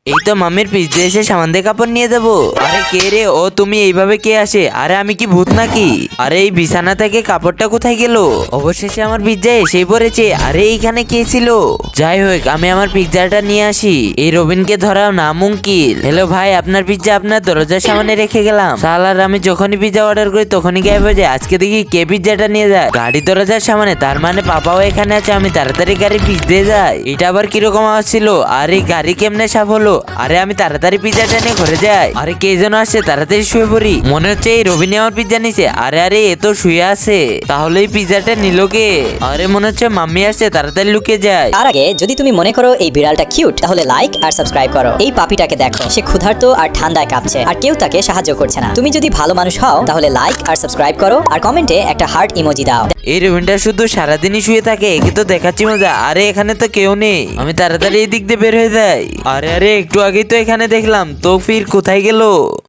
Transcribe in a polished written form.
এই তো মাম্মির পিছনে এসে সামান দিয়ে কাপড় নিয়ে যাবো। আরে কে রে ও, তুমি এইভাবে কে আসে? আরে আমি কি ভূত নাকি? আরে এই বিছানা থেকে কাপড়টা কোথায় গেল? অবশেষে আমার পিজ্জা এসেই পড়েছে। আরে এইখানে কে ছিল? যাই হোক আমি আমার পিজ্জাটা নিয়ে আসি। এই রবিনকে ধরাও না মুমকিন। হ্যালো ভাই, আপনার পিজ্জা আপনার দরজার সামনে রেখে গেলাম। সালার আমি যখনই পিজ্জা অর্ডার করি তখনই গায়েব হয়ে যায়। আজকে দেখি কে পিজ্জাটা নিয়ে যায় গাড়ি দরজার সামনে। তার মানে পাপাও এখানে আছে। আমি তাড়াতাড়ি গাড়ি পিছ দিয়ে যাই। এটা আবার কিরকম আওয়াজ ছিল? আর এই গাড়ি কেমনে সাফ হলো? আরে আমি তাড়াতাড়ি পিজ্জাটা নিয়ে ঘরে যাই। আরে কে যেন আসছে, তাড়াতাড়ি শুয়ে পড়ি। মনে হচ্ছে এই রবিনে আমার পিজ্জা নিছে। আরে আরে এ তো শুয়ে আছে, তাহলে এই পিজ্জাটা নিল কে? আরে মনে হচ্ছে মাম্মি আসছে, তাড়াতাড়ি লুকিয়ে যায়। তার আগে যদি তুমি মনে করো এই বিড়ালটা কিউট, তাহলে লাইক আর সাবস্ক্রাইব করো। এই পাপিটাকে দেখো, সে ক্ষুধার্ত আর ঠান্ডায় কাঁপছে, আর কেউ তাকে সাহায্য করছে না। তুমি যদি ভালো মানুষ হও তাহলে লাইক আর সাবস্ক্রাইব করো, আর কমেন্টে একটা হার্ট ইমোজি দাও। এই রবিনটা শুধু সারাদিনই শুয়ে থাকে, একে তো দেখাচ্ছি মজা। আরে এখানে তো কেউ নেই, আমি তাড়াতাড়ি এই দিক দিয়ে বের হয়ে যাই। আরে আরে একটু আগেই তো এখানে দেখলাম, তো ফির কোথায় গেল?